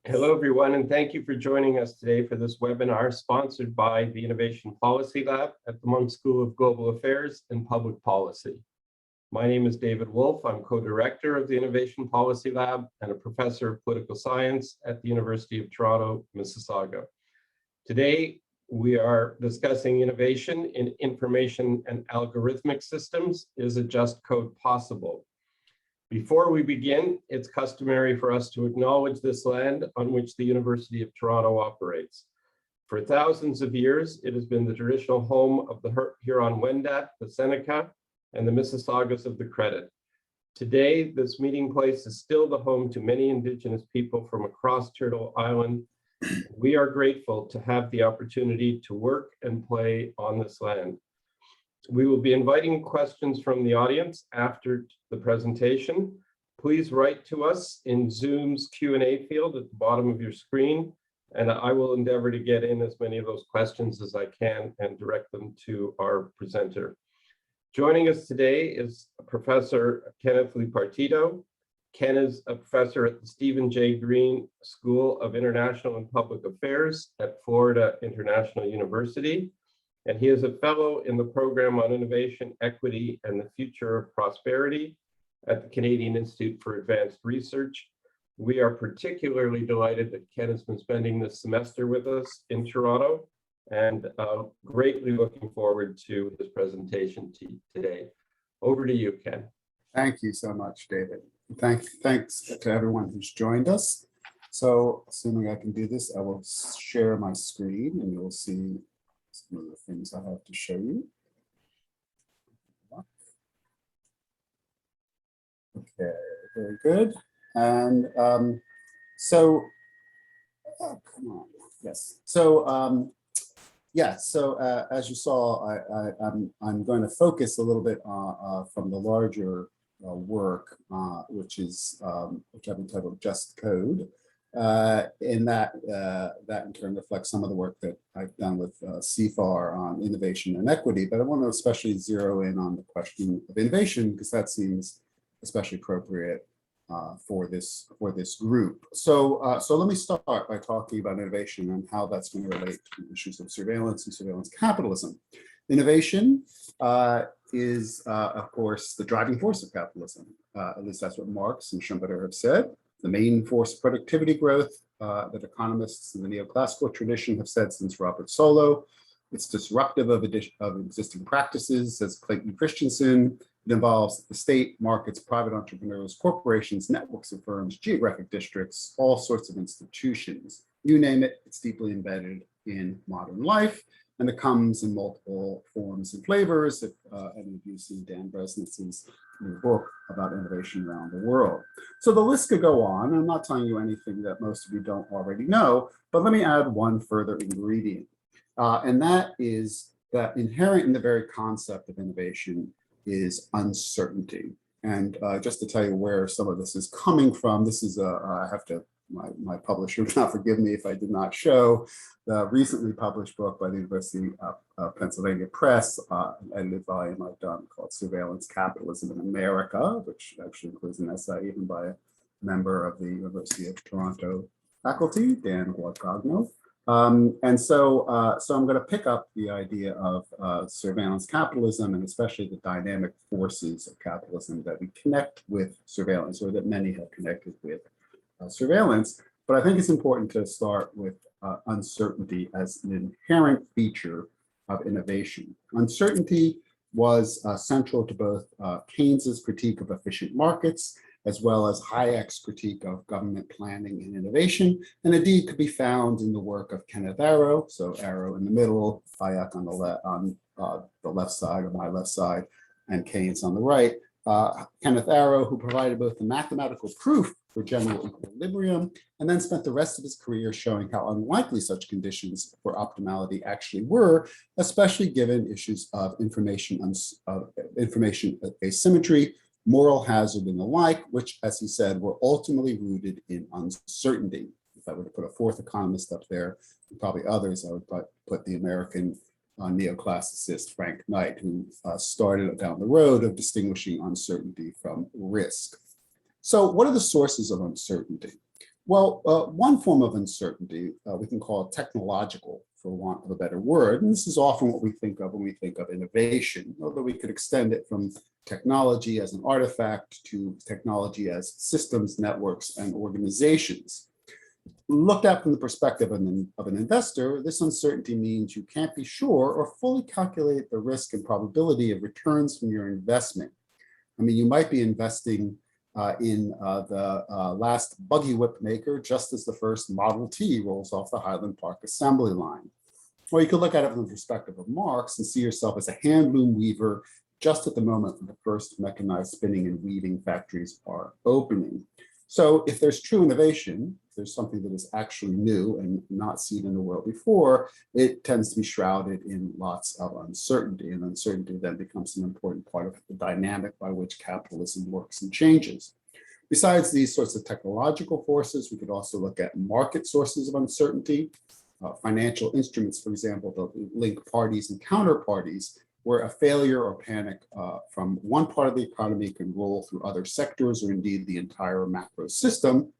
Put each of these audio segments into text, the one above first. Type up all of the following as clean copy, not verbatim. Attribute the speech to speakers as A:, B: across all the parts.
A: Hello, everyone, and thank you for joining us today for this webinar sponsored by the Innovation Policy Lab at the Munk School of Global Affairs and Public Policy. My name is David Wolf. I'm co-director of the Innovation Policy Lab and a professor of political science at the University of Toronto, Mississauga. Today, we are discussing innovation in information and algorithmic systems. Is a just code possible? Before we begin, it's customary for us to acknowledge this land on which the University of Toronto operates. For thousands of years, it has been the traditional home of the Huron-Wendat, the Seneca, and the Mississaugas of the Credit. Today, this meeting place is still the home to many Indigenous people from across Turtle Island. We are grateful to have the opportunity to work and play on this land. We will be inviting questions from the audience after the presentation. Please write to us in Zoom's Q&A field at the bottom of your screen, and I will endeavor to get in as many of those questions as I can and direct them to our presenter. Joining us today is Professor Kenneth Lee-Partito. Ken is a professor at the Stephen J. Green School of International and Public Affairs at Florida International University. And he is a fellow in the program on innovation, equity, and the future of prosperity at the Canadian Institute for Advanced Research. We are particularly delighted that Ken has been spending this semester with us in Toronto and greatly looking forward to his presentation today. Over to you, Ken.
B: Thank you so much, David. Thanks to everyone who's joined us. So assuming I can do this, I will share my screen and you'll see some of the things I have to show you. Okay, very good. And come on, yes. So as you saw, I'm going to focus a little bit from the larger work, which I've entitled Just Code. In that in turn reflects some of the work that I've done with CFAR on innovation and equity, but I want to especially zero in on the question of innovation because that seems especially appropriate for this group. So let me start by talking about innovation and how that's going to relate to issues of surveillance and surveillance capitalism. Innovation is, of course, the driving force of capitalism. At least that's what Marx and Schumpeter have said. The main force of productivity growth that economists in the neoclassical tradition have said since Robert Solow. It's disruptive of existing practices, says Clayton Christensen. It involves the state, markets, private entrepreneurs, corporations, networks of firms, geographic districts, all sorts of institutions. You name it, it's deeply embedded in modern life. And it comes in multiple forms and flavors. If any of you see Dan Bresnitz's new book about innovation around the world. So the list could go on. I'm not telling you anything that most of you don't already know, but let me add one further ingredient. And that is that inherent in the very concept of innovation is uncertainty. And just to tell you where some of this is coming from, this is I have to, my publisher would not forgive me if I did not show the recently published book by the University of Pennsylvania Press, an edited volume I've done called Surveillance Capitalism in America, which actually includes an essay even by a member of the University of Toronto faculty, Dan Guadagno. So I'm going to pick up the idea of surveillance capitalism and especially the dynamic forces of capitalism that we connect with surveillance, or that many have connected with surveillance. But I think it's important to start with uncertainty as an inherent feature of innovation. Uncertainty was central to both Keynes's critique of efficient markets as well as Hayek's critique of government planning and innovation, and indeed could be found in the work of Kenneth Arrow, so Arrow in the middle, Hayek on the left side, or my left side, and Keynes on the right. Kenneth Arrow, who provided both the mathematical proof for general equilibrium, and then spent the rest of his career showing how unlikely such conditions for optimality actually were, especially given issues of information asymmetry, moral hazard, and the like, which, as he said, were ultimately rooted in uncertainty. If I were to put a fourth economist up there, and probably others, I would put the American neoclassicist Frank Knight, who started down the road of distinguishing uncertainty from risk. So what are the sources of uncertainty? Well, one form of uncertainty we can call technological, for want of a better word. And this is often what we think of when we think of innovation, although we could extend it from technology as an artifact to technology as systems, networks, and organizations. Looked at from the perspective of an investor, this uncertainty means you can't be sure or fully calculate the risk and probability of returns from your investment. I mean, you might be investing in the last buggy whip maker just as the first Model T rolls off the Highland Park assembly line. Or you could look at it from the perspective of Marx and see yourself as a hand loom weaver just at the moment when the first mechanized spinning and weaving factories are opening. So if there's true innovation, if there's something that is actually new and not seen in the world before, it tends to be shrouded in lots of uncertainty, and uncertainty then becomes an important part of the dynamic by which capitalism works and changes. Besides these sorts of technological forces, we could also look at market sources of uncertainty, financial instruments, for example, that link parties and counterparties, where a failure or panic from one part of the economy can roll through other sectors or indeed the entire macro system.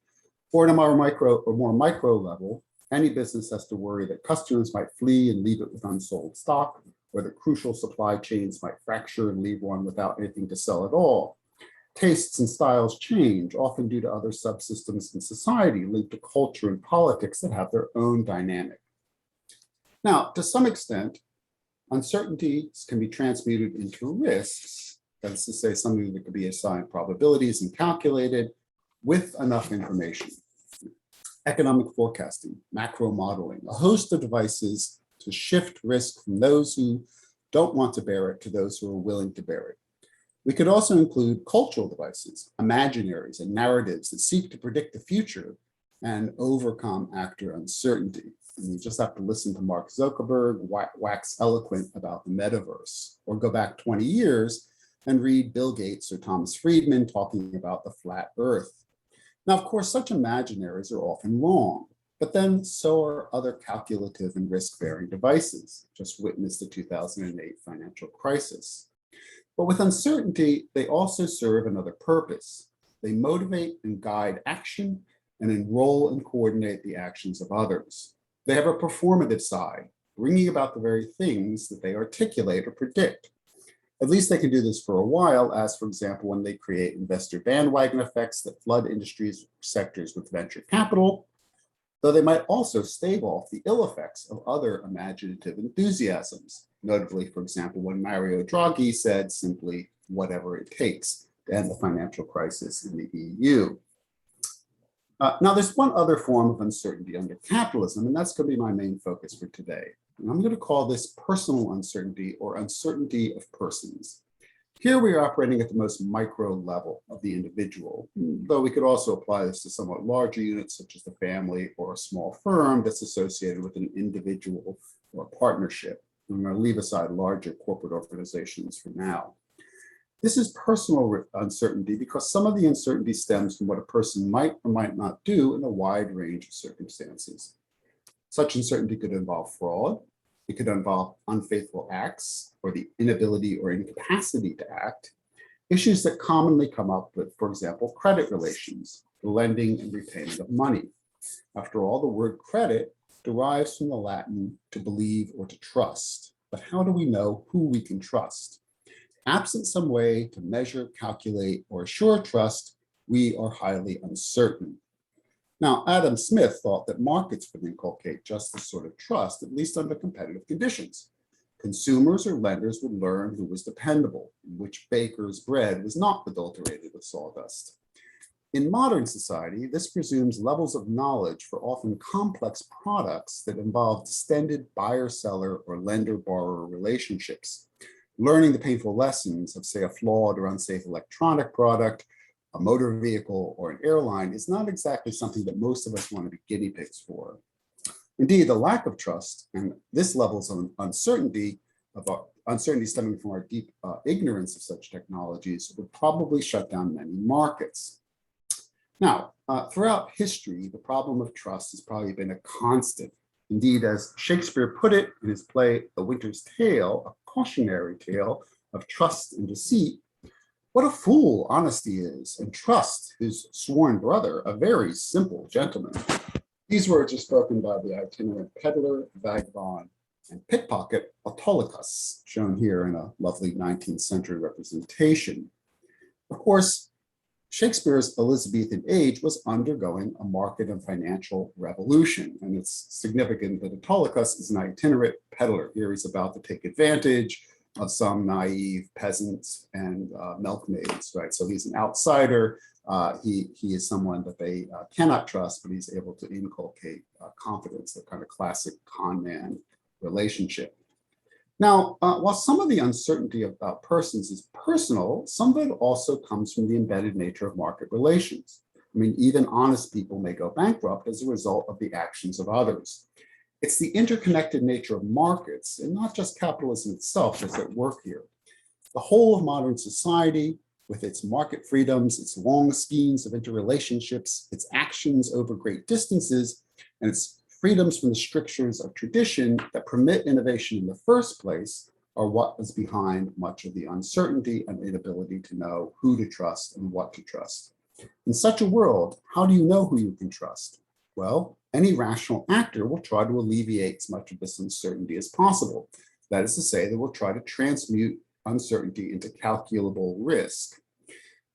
B: Or at a more micro level, any business has to worry that customers might flee and leave it with unsold stock, or that crucial supply chains might fracture and leave one without anything to sell at all. Tastes and styles change, often due to other subsystems in society linked to culture and politics that have their own dynamic. Now, to some extent, uncertainties can be transmuted into risks, that is to say, something that could be assigned probabilities and calculated with enough information. Economic forecasting, macro modeling, a host of devices to shift risk from those who don't want to bear it to those who are willing to bear it. We could also include cultural devices, imaginaries, and narratives that seek to predict the future and overcome actor uncertainty. And you just have to listen to Mark Zuckerberg wax eloquent about the metaverse, or go back 20 years and read Bill Gates or Thomas Friedman talking about the flat earth. Now, of course, such imaginaries are often wrong, but then so are other calculative and risk-bearing devices. Just witness the 2008 financial crisis. But with uncertainty, they also serve another purpose. They motivate and guide action and enroll and coordinate the actions of others. They have a performative side, bringing about the very things that they articulate or predict. At least they can do this for a while, as for example, when they create investor bandwagon effects that flood industries sectors with venture capital, though they might also stave off the ill effects of other imaginative enthusiasms. Notably, for example, when Mario Draghi said simply, whatever it takes to end the financial crisis in the EU. Now, there's one other form of uncertainty under capitalism, and that's going to be my main focus for today. And I'm going to call this personal uncertainty, or uncertainty of persons. Here we are operating at the most micro level of the individual, though we could also apply this to somewhat larger units, such as the family or a small firm that's associated with an individual or partnership. I'm going to leave aside larger corporate organizations for now. This is personal uncertainty because some of the uncertainty stems from what a person might or might not do in a wide range of circumstances. Such uncertainty could involve fraud. It could involve unfaithful acts or the inability or incapacity to act. Issues that commonly come up with, for example, credit relations, the lending and repayment of money. After all, the word credit derives from the Latin to believe or to trust. But how do we know who we can trust? Absent some way to measure, calculate, or assure trust, we are highly uncertain. Now, Adam Smith thought that markets would inculcate just this sort of trust, at least under competitive conditions. Consumers or lenders would learn who was dependable, which baker's bread was not adulterated with sawdust. In modern society, this presumes levels of knowledge for often complex products that involve distended buyer-seller or lender-borrower relationships. Learning the painful lessons of, say, a flawed or unsafe electronic product, a motor vehicle, or an airline is not exactly something that most of us want to be guinea pigs for. Indeed, the lack of trust and this levels of uncertainty stemming from our deep ignorance of such technologies would probably shut down many markets. Now, throughout history, the problem of trust has probably been a constant. Indeed, as Shakespeare put it in his play, The Winter's Tale, a cautionary tale of trust and deceit, What a fool honesty is, and trust his sworn brother, a very simple gentleman. These words are spoken by the itinerant peddler, vagabond, and pickpocket Autolycus, shown here in a lovely 19th century representation. Of course, Shakespeare's Elizabethan age was undergoing a market and financial revolution, and it's significant that Autolycus is an itinerant peddler. Here he's about to take advantage of some naive peasants and milkmaids, right? So he's an outsider. He is someone that they cannot trust, but he's able to inculcate confidence, the kind of classic con man relationship. Now, while some of the uncertainty about persons is personal, some of it also comes from the embedded nature of market relations. I mean, even honest people may go bankrupt as a result of the actions of others. It's the interconnected nature of markets, and not just capitalism itself, that's at work here. The whole of modern society, with its market freedoms, its long schemes of interrelationships, its actions over great distances, and its freedoms from the strictures of tradition that permit innovation in the first place, are what is behind much of the uncertainty and inability to know who to trust and what to trust. In such a world, how do you know who you can trust? Well, any rational actor will try to alleviate as much of this uncertainty as possible. That is to say, they will try to transmute uncertainty into calculable risk.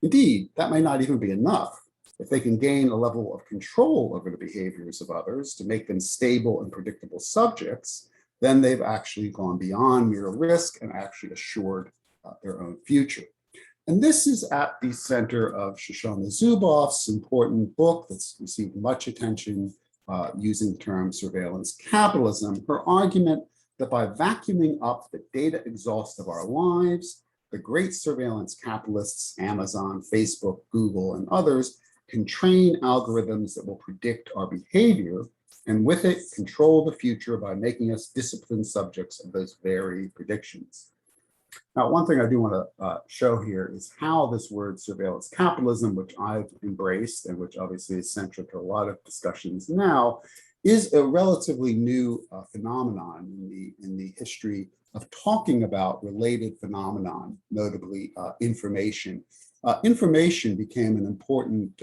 B: Indeed, that may not even be enough. If they can gain a level of control over the behaviors of others to make them stable and predictable subjects, then they've actually gone beyond mere risk and actually assured their own future. And this is at the center of Shoshana Zuboff's important book that's received much attention using the term surveillance capitalism. Her argument that by vacuuming up the data exhaust of our lives, the great surveillance capitalists, Amazon, Facebook, Google, and others, can train algorithms that will predict our behavior, and with it control the future by making us disciplined subjects of those very predictions. Now, one thing I do want to show here is how this word surveillance capitalism, which I've embraced and which obviously is central to a lot of discussions now, is a relatively new phenomenon in the history of talking about related phenomenon, notably information. Information became an important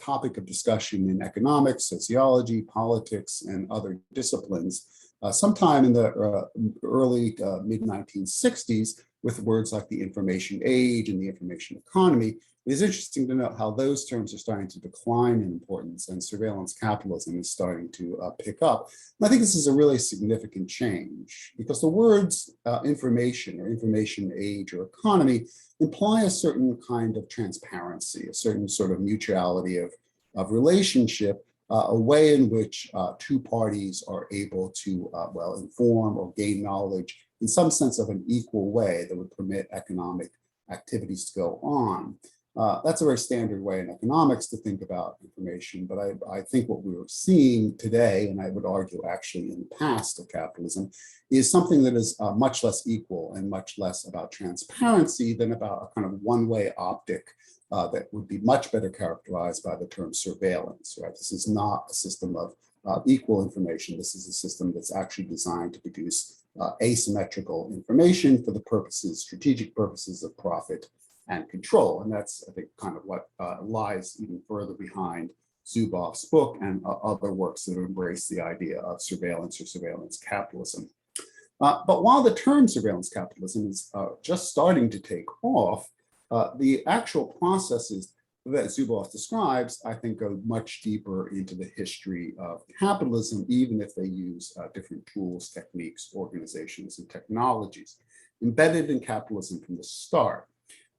B: topic of discussion in economics, sociology, politics, and other disciplines sometime in the early mid-1960s with words like the information age and the information economy. It is interesting to note how those terms are starting to decline in importance and surveillance capitalism is starting to pick up. And I think this is a really significant change because the words information or information age or economy imply a certain kind of transparency, a certain sort of mutuality of relationship, a way in which two parties are able to, well, inform or gain knowledge in some sense of an equal way that would permit economic activities to go on. That's a very standard way in economics to think about information, but I think what we're seeing today, and I would argue actually in the past of capitalism, is something that is much less equal and much less about transparency than about a kind of one-way optic that would be much better characterized by the term surveillance, right? This is not a system of equal information. This is a system that's actually designed to produce asymmetrical information for the purposes, strategic purposes of profit and control. And that's, I think, kind of what lies even further behind Zuboff's book and other works that embrace the idea of surveillance or surveillance capitalism. But while the term surveillance capitalism is just starting to take off, the actual processes that Zuboff describes, I think, go much deeper into the history of capitalism, even if they use different tools, techniques, organizations, and technologies embedded in capitalism from the start,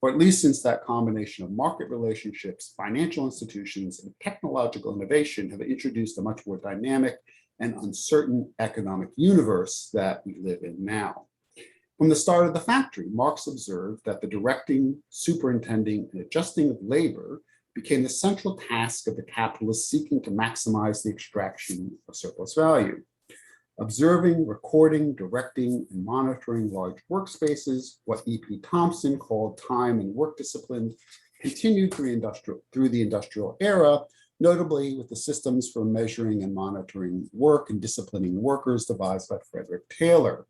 B: or at least since that combination of market relationships, financial institutions, and technological innovation have introduced a much more dynamic and uncertain economic universe that we live in now. From the start of the factory, Marx observed that the directing, superintending, and adjusting of labor became the central task of the capitalists seeking to maximize the extraction of surplus value. Observing, recording, directing, and monitoring large workspaces, what E.P. Thompson called time and work discipline, continued through the industrial era, notably with the systems for measuring and monitoring work and disciplining workers devised by Frederick Taylor.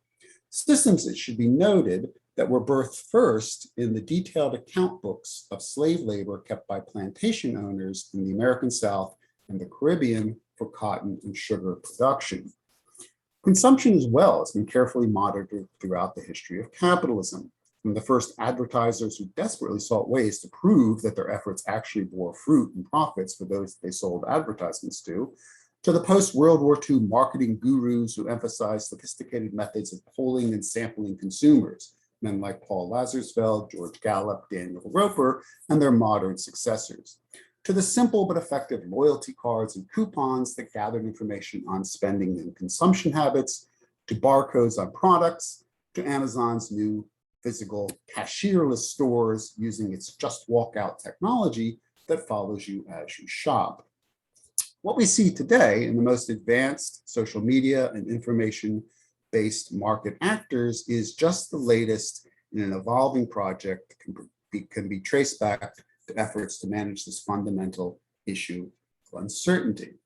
B: Systems, it should be noted, that were birthed first in the detailed account books of slave labor kept by plantation owners in the American South and the Caribbean for cotton and sugar production. Consumption as well has been carefully monitored throughout the history of capitalism, from the first advertisers who desperately sought ways to prove that their efforts actually bore fruit and profits for those they sold advertisements to the post-World War II marketing gurus who emphasized sophisticated methods of polling and sampling consumers, men like Paul Lazarsfeld, George Gallup, Daniel Roper, and their modern successors, to the simple but effective loyalty cards and coupons that gathered information on spending and consumption habits, to barcodes on products, to Amazon's new physical cashierless stores using its just walk out technology that follows you as you shop. What we see today in the most advanced social media and information-based market actors is just the latest in an evolving project that can be traced back to efforts to manage this fundamental issue of uncertainty.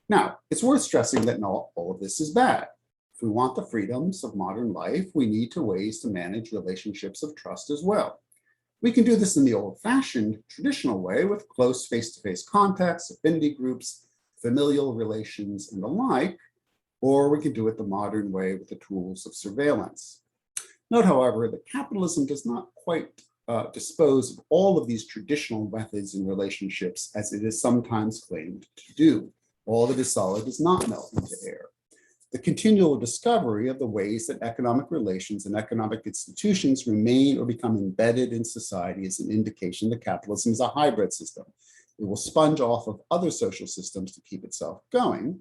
B: Now, it's worth stressing that not all of this is bad. If we want the freedoms of modern life, we need ways to manage relationships of trust as well. We can do this in the old-fashioned, traditional way with close face-to-face contacts, affinity groups, familial relations, and the like, or we can do it the modern way with the tools of surveillance. Note, however, that capitalism does not quite dispose of all of these traditional methods in relationships as it is sometimes claimed to do. All that is solid does not melt into air. The continual discovery of the ways that economic relations and economic institutions remain or become embedded in society is an indication that capitalism is a hybrid system. It will sponge off of other social systems to keep itself going.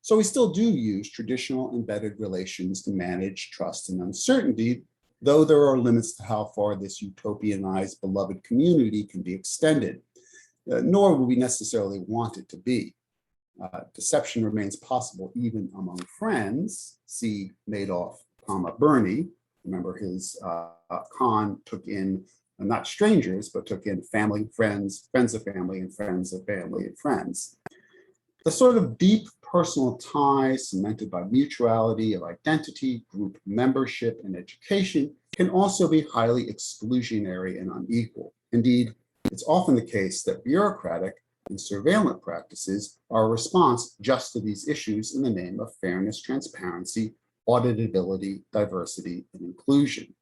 B: So we still do use traditional embedded relations to manage trust and uncertainty, though there are limits to how far this utopianized beloved community can be extended, nor would we necessarily want it to be. Deception remains possible even among friends. See Madoff, Bernie. Remember his Kahn took in not strangers, but took in family, friends, friends of family, and friends of family and friends. The sort of deep personal ties cemented by mutuality of identity, group membership, and education can also be highly exclusionary and unequal. Indeed, it's often the case that bureaucratic and surveillance practices are a response just to these issues in the name of fairness, transparency, auditability, diversity, and inclusion.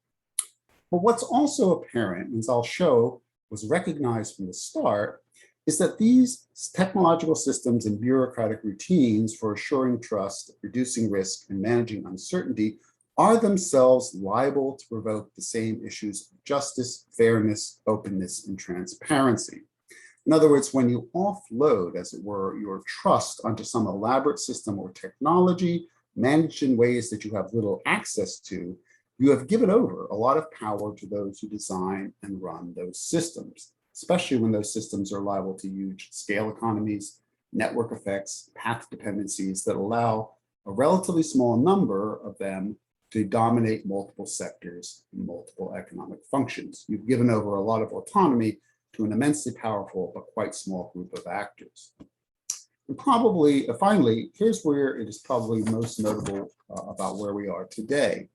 B: But what's also apparent, as I'll show, was recognized from the start, is that these technological systems and bureaucratic routines for assuring trust, reducing risk, and managing uncertainty are themselves liable to provoke the same issues of justice, fairness, openness, and transparency. In other words, when you offload, as it were, your trust onto some elaborate system or technology managed in ways that you have little access to, you have given over a lot of power to those who design and run those systems, especially when those systems are liable to huge scale economies, network effects, path dependencies that allow a relatively small number of them to dominate multiple sectors and multiple economic functions. You've given over a lot of autonomy to an immensely powerful but quite small group of actors. And probably, finally, here's where it is probably most notable about where we are today.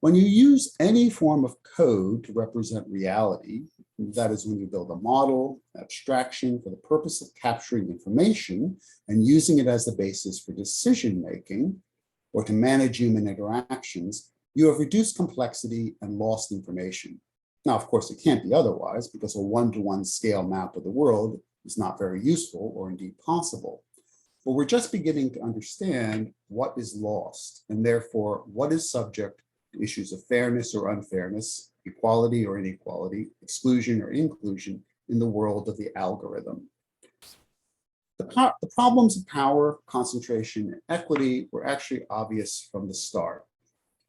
B: When you use any form of code to represent reality, that is when you build a model, abstraction for the purpose of capturing information and using it as the basis for decision-making or to manage human interactions, you have reduced complexity and lost information. Now, of course, it can't be otherwise because a one-to-one scale map of the world is not very useful or indeed possible. But we're just beginning to understand what is lost and therefore what is subject to issues of fairness or unfairness, equality or inequality, exclusion or inclusion in the world of the algorithm. The problems of power, concentration, and equity were actually obvious from the start.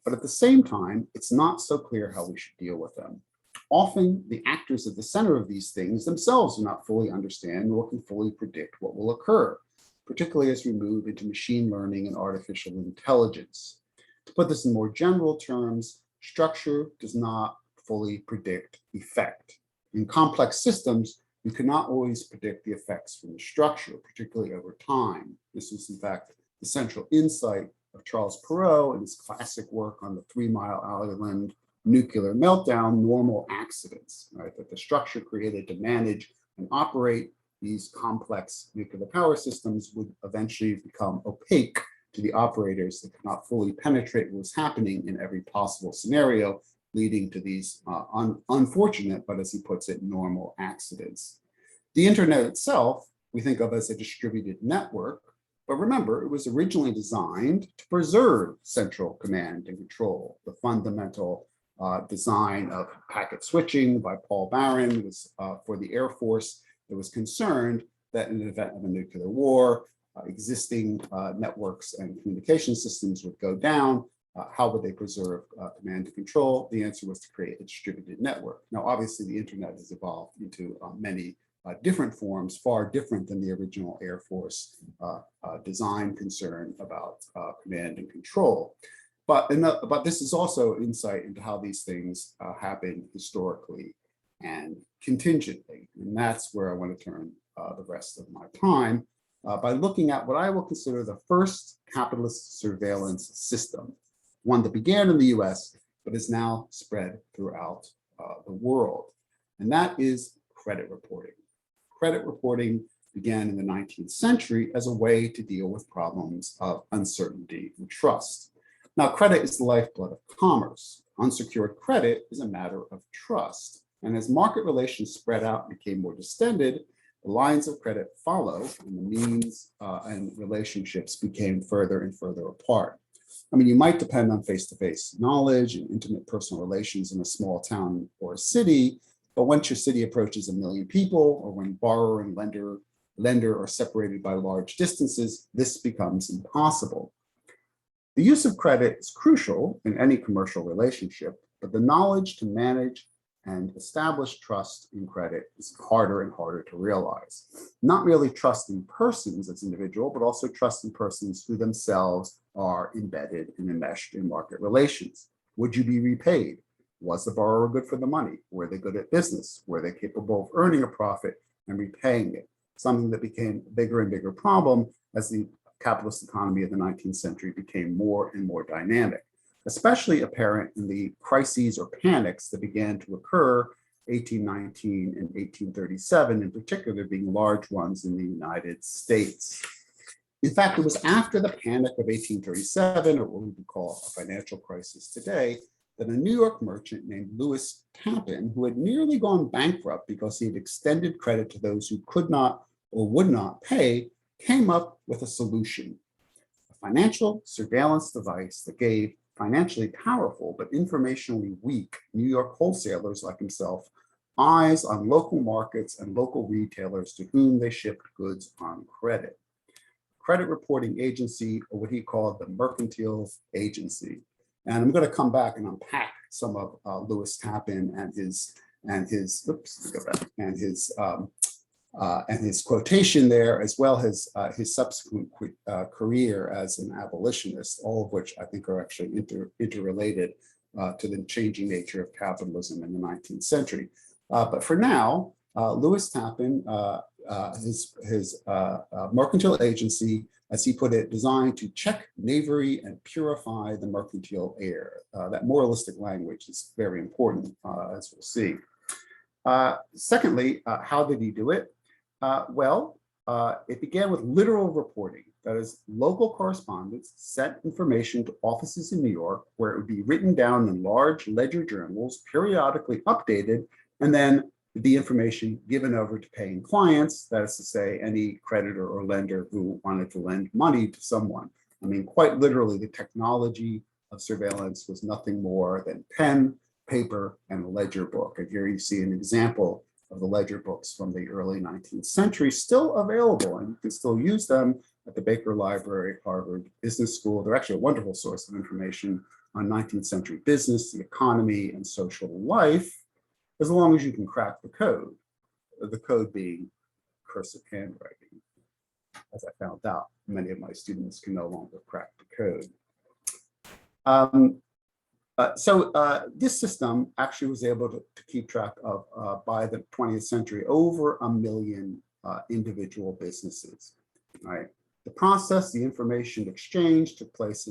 B: But at the same time, it's not so clear how we should deal with them. Often, the actors at the center of these things themselves do not fully understand nor can fully predict what will occur, particularly as we move into machine learning and artificial intelligence. To put this in more general terms, structure does not fully predict effect. In complex systems, you cannot always predict the effects from the structure, particularly over time. This was, in fact, the central insight of Charles Perrow in his classic work on the 3 Mile Island nuclear meltdown normal accidents, right? That the structure created to manage and operate these complex nuclear power systems would eventually become opaque to the operators that could not fully penetrate what was happening in every possible scenario, leading to these unfortunate, but as he puts it, normal accidents. The internet itself, we think of as a distributed network, but remember, it was originally designed to preserve central command and control. The fundamental design of packet switching by Paul Barron was for the Air Force that was concerned that in the event of a nuclear war, existing networks and communication systems would go down. How would they preserve command and control? The answer was to create a distributed network. Now, obviously, the internet has evolved into many different forms, far different than the original Air Force design concern about command and control. But this is also insight into how these things happen historically and contingently. And that's where I want to turn the rest of my time by looking at what I will consider the first capitalist surveillance system, one that began in the US, but is now spread throughout the world. And that is credit reporting. Credit reporting began in the 19th century as a way to deal with problems of uncertainty and trust. Now, credit is the lifeblood of commerce. Unsecured credit is a matter of trust. And as market relations spread out and became more distended, the lines of credit follow, and the means and relationships became further and further apart. I mean, you might depend on face-to-face knowledge and intimate personal relations in a small town or a city, but once your city approaches 1 million people, or when borrower and lender are separated by large distances, this becomes impossible. The use of credit is crucial in any commercial relationship, but the knowledge to manage and establish trust in credit is harder and harder to realize. Not merely trust in persons as individual, but also trust in persons who themselves are embedded and enmeshed in market relations. Would you be repaid? Was the borrower good for the money? Were they good at business? Were they capable of earning a profit and repaying it? Something that became a bigger and bigger problem as the capitalist economy of the 19th century became more and more dynamic, especially apparent in the crises or panics that began to occur 1819 and 1837, in particular being large ones in the United States. In fact, it was after the panic of 1837, or what we would call a financial crisis today, that a New York merchant named Lewis Tappan, who had nearly gone bankrupt because he had extended credit to those who could not or would not pay, came up with a solution, a financial surveillance device that gave financially powerful but informationally weak New York wholesalers like himself eyes on local markets and local retailers to whom they shipped goods on credit. Credit reporting agency, or what he called the Mercantile Agency. And I'm going to come back and unpack some of Lewis Tappan and his quotation there, as well as his subsequent career as an abolitionist, all of which I think are actually interrelated to the changing nature of capitalism in the 19th century. But for now, Lewis Tappan, his mercantile agency, as he put it, designed to check knavery and purify the mercantile air. That moralistic language is very important, as we'll see. Secondly, how did he do it? It began with literal reporting. That is, local correspondents sent information to offices in New York where it would be written down in large ledger journals, periodically updated, and then the information given over to paying clients, that is to say, any creditor or lender who wanted to lend money to someone. I mean, quite literally, the technology of surveillance was nothing more than pen, paper, and a ledger book. And here you see an example of the ledger books from the early 19th century, still available, and you can still use them at the Baker Library, Harvard Business School. They're actually a wonderful source of information on 19th century business, the economy, and social life, as long as you can crack the code being cursive handwriting. As I found out, many of my students can no longer crack the code. This system actually was able to keep track of, by the 20th century, over 1 million individual businesses, right? The process, the information exchange took place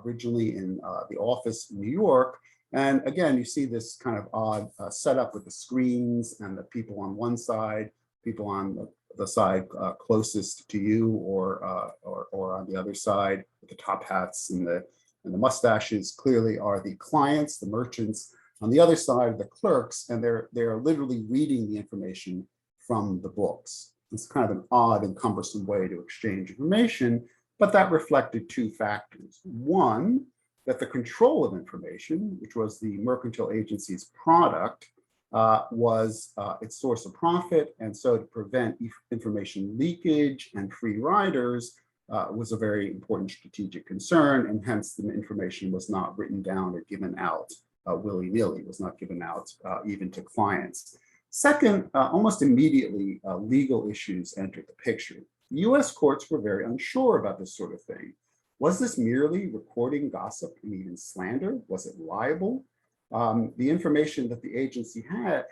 B: originally in the office in New York, And again, you see this kind of odd setup with the screens and the people on one side, people on the side closest to you, or on the other side with the top hats and the mustaches clearly are the clients, the merchants. On the other side, the clerks, and they're literally reading the information from the books. It's kind of an odd and cumbersome way to exchange information, but that reflected two factors. One, that the control of information, which was the mercantile agency's product, was its source of profit, and so to prevent information leakage and free riders was a very important strategic concern, and hence the information was not written down or given out willy-nilly, was not given out even to clients. Second, almost immediately, legal issues entered the picture. US courts were very unsure about this sort of thing. Was this merely recording gossip and even slander? Was it liable? The information that the agency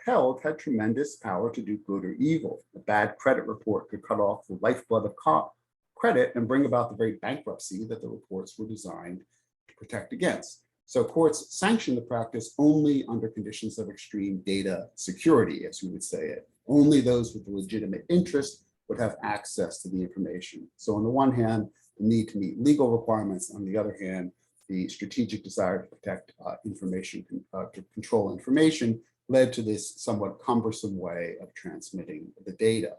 B: held had tremendous power to do good or evil. A bad credit report could cut off the lifeblood of credit and bring about the very bankruptcy that the reports were designed to protect against. So courts sanction the practice only under conditions of extreme data security, as we would say it. Only those with a legitimate interest would have access to the information. So on the one hand, the need to meet legal requirements. On the other hand, the strategic desire to protect information, to control information, led to this somewhat cumbersome way of transmitting the data.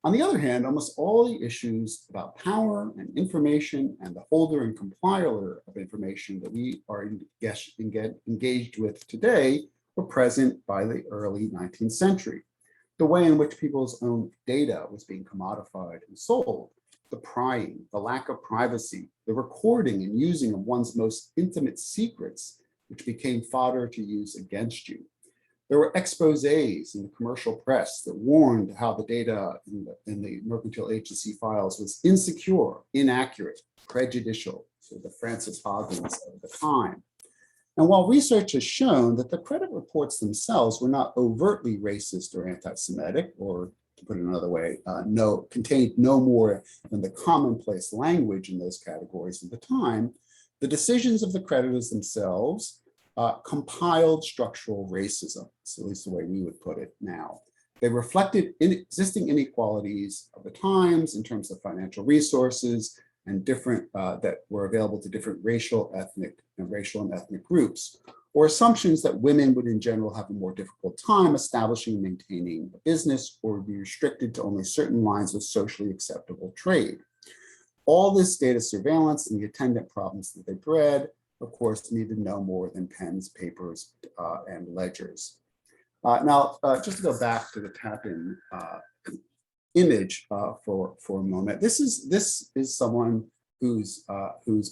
B: On the other hand, almost all the issues about power and information and the holder and compiler of information that we are engaged with today were present by the early 19th century. The way in which people's own data was being commodified and sold, the prying, the lack of privacy, the recording and using of one's most intimate secrets, which became fodder to use against you. There were exposés in the commercial press that warned how the data in the mercantile agency files was insecure, inaccurate, prejudicial, so the Frances Hoggins of the time. And while research has shown that the credit reports themselves were not overtly racist or anti-Semitic, or to put it another way, contained no more than the commonplace language in those categories at the time, the decisions of the creditors themselves compiled structural racism. It's at least the way we would put it now. They reflected existing inequalities of the times in terms of financial resources and different that were available to different racial and ethnic groups, or assumptions that women would in general have a more difficult time establishing and maintaining a business, or be restricted to only certain lines of socially acceptable trade. All this data surveillance and the attendant problems that they bred, of course, needed no more than pens, papers, and ledgers. Now, just to go back to the Tappan image for a moment, this is someone whose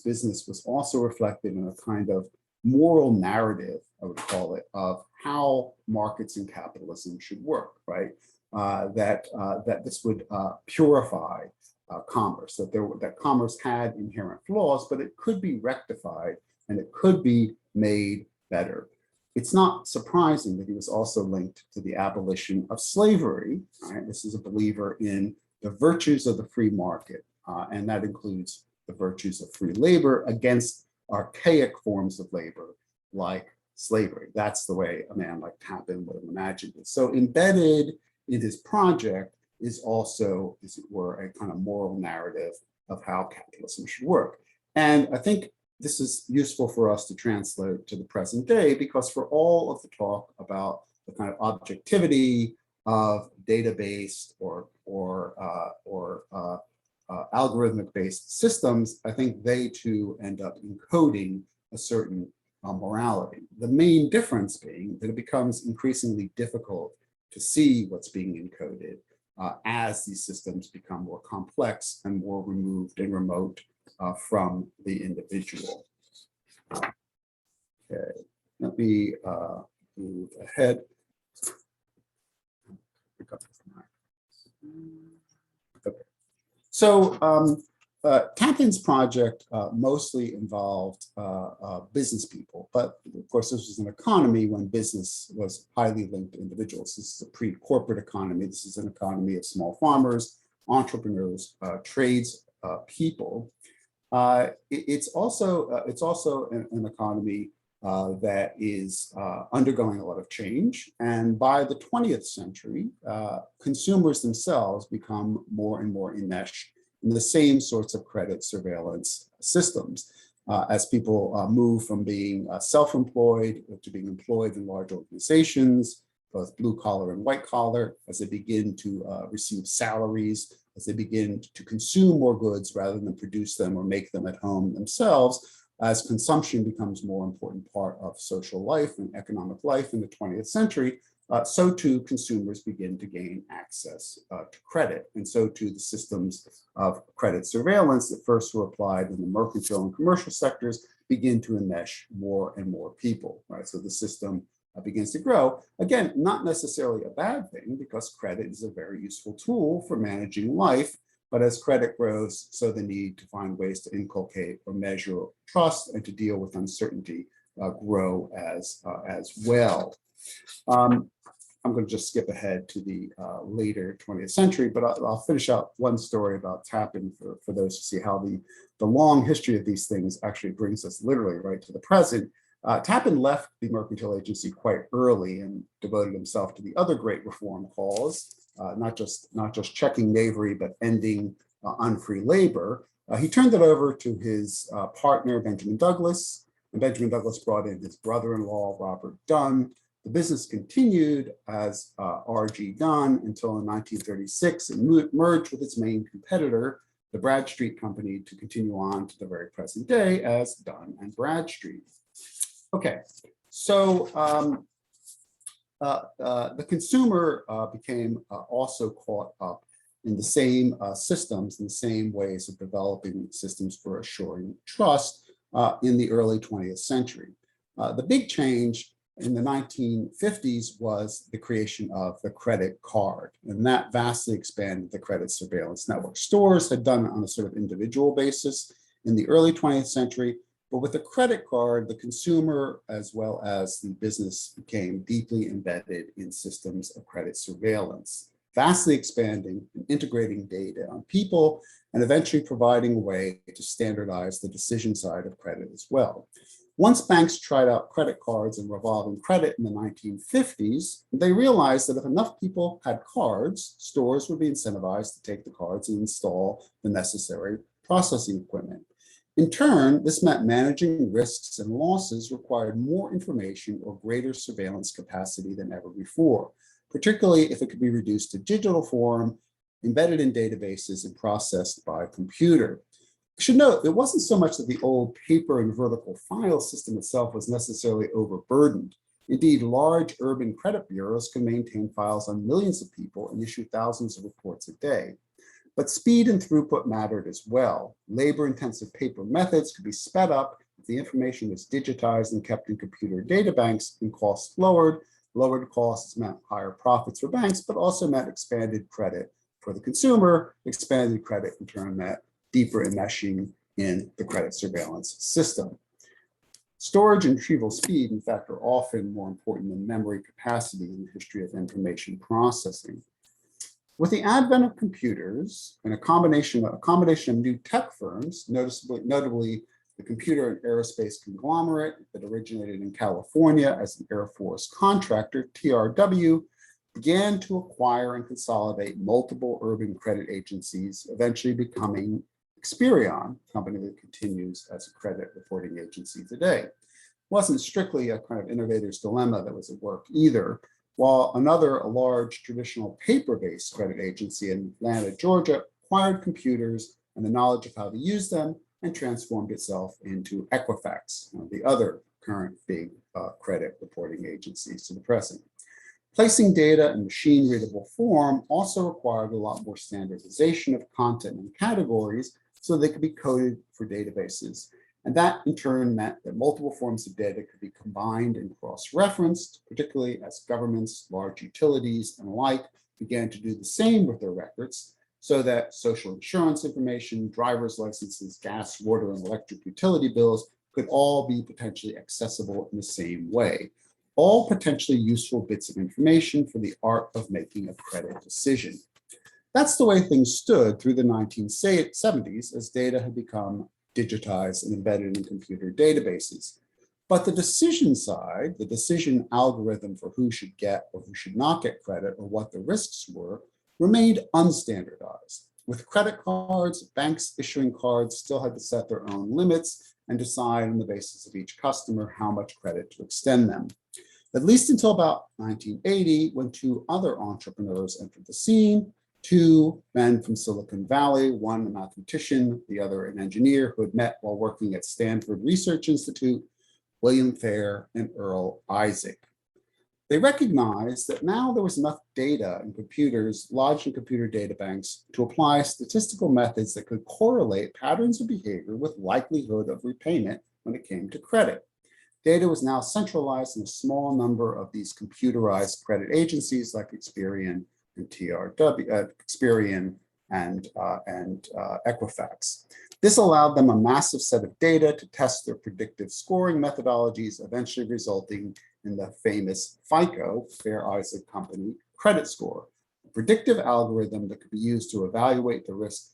B: business was also reflected in a kind of moral narrative, I would call it, of how markets and capitalism should work, right? That this would purify commerce, that commerce had inherent flaws, but it could be rectified and it could be made better. It's not surprising that he was also linked to the abolition of slavery. Right? This is a believer in the virtues of the free market, and that includes the virtues of free labor against archaic forms of labor like slavery. That's the way a man like Tappan would have imagined it. So embedded in his project is also, as it were, a kind of moral narrative of how capitalism should work. And I think this is useful for us to translate to the present day, because for all of the talk about the kind of objectivity of data-based or algorithmic-based systems, I think they too end up encoding a certain morality. The main difference being that it becomes increasingly difficult to see what's being encoded as these systems become more complex and more removed and remote from the individual. Okay, let me move ahead. Okay. So Tappan's project mostly involved business people, but of course this was an economy when business was highly linked to individuals. This is a pre-corporate economy. This is an economy of small farmers, entrepreneurs, trades people. It's also an economy that is undergoing a lot of change. And by the 20th century, consumers themselves become more and more enmeshed in the same sorts of credit surveillance systems. As people move from being self-employed to being employed in large organizations, both blue collar and white collar, as they begin to receive salaries, as they begin to consume more goods rather than produce them or make them at home themselves, as consumption becomes a more important part of social life and economic life in the 20th century, so too consumers begin to gain access to credit. And so too the systems of credit surveillance that first were applied in the mercantile and commercial sectors begin to enmesh more and more people, right? So the system begins to grow. Again, not necessarily a bad thing, because credit is a very useful tool for managing life. But as credit grows, so the need to find ways to inculcate or measure trust and to deal with uncertainty grow as well. I'm going to just skip ahead to the later 20th century, but I'll finish out one story about Tappan for those to see how the long history of these things actually brings us literally right to the present. Tappan left the mercantile agency quite early and devoted himself to the other great reform cause, not just checking knavery, but ending unfree labor. He turned it over to his partner, Benjamin Douglas, and Benjamin Douglas brought in his brother-in-law, Robert Dunn. The business continued as R.G. Dunn until in 1936 it merged with its main competitor, the Bradstreet Company, to continue on to the very present day as Dunn and Bradstreet. Okay, so the consumer became also caught up in the same systems, in the same ways of developing systems for assuring trust in the early 20th century. The big change in the 1950s was the creation of the credit card, and that vastly expanded the credit surveillance network. Stores had done it on a sort of individual basis in the early 20th century, but with the credit card, the consumer as well as the business became deeply embedded in systems of credit surveillance, vastly expanding and integrating data on people and eventually providing a way to standardize the decision side of credit as well. Once banks tried out credit cards and revolving credit in the 1950s, they realized that if enough people had cards, stores would be incentivized to take the cards and install the necessary processing equipment. In turn, this meant managing risks and losses required more information or greater surveillance capacity than ever before, particularly if it could be reduced to digital form, embedded in databases, and processed by computer. I should note, it wasn't so much that the old paper and vertical file system itself was necessarily overburdened. Indeed, large urban credit bureaus can maintain files on millions of people and issue thousands of reports a day. But speed and throughput mattered as well. Labor-intensive paper methods could be sped up if the information was digitized and kept in computer data banks and costs lowered. Lowered costs meant higher profits for banks, but also meant expanded credit for the consumer. Expanded credit in turn meant deeper enmeshing in the credit surveillance system. Storage and retrieval speed, in fact, are often more important than memory capacity in the history of information processing. With the advent of computers and a combination of new tech firms, notably the computer and aerospace conglomerate that originated in California as an Air Force contractor, TRW, began to acquire and consolidate multiple urban credit agencies, eventually becoming Experian, a company that continues as a credit reporting agency today. It wasn't strictly a kind of innovator's dilemma that was at work either. While another, a large traditional paper-based credit agency in Atlanta, Georgia, acquired computers and the knowledge of how to use them and transformed itself into Equifax, one of the other current big credit reporting agencies to the present. Placing data in machine-readable form also required a lot more standardization of content and categories so they could be coded for databases. And that in turn meant that multiple forms of data could be combined and cross-referenced, particularly as governments, large utilities, and the like began to do the same with their records, so that social insurance information, driver's licenses, gas, water, and electric utility bills could all be potentially accessible in the same way. All potentially useful bits of information for the art of making a credit decision. That's the way things stood through the 1970s as data had become digitized and embedded in computer databases. But the decision side, the decision algorithm for who should get or who should not get credit or what the risks were, remained unstandardized. With credit cards, banks issuing cards still had to set their own limits and decide on the basis of each customer how much credit to extend them. At least until about 1980, when two other entrepreneurs entered the scene, two men from Silicon Valley, one a mathematician, the other an engineer who had met while working at Stanford Research Institute, William Fair and Earl Isaac. They recognized that now there was enough data in computers, lodged in computer data banks, to apply statistical methods that could correlate patterns of behavior with likelihood of repayment when it came to credit. Data was now centralized in a small number of these computerized credit agencies like Experian and Experian and Equifax. This allowed them a massive set of data to test their predictive scoring methodologies, eventually resulting in the famous FICO, Fair Isaac Company credit score, a predictive algorithm that could be used to evaluate the risk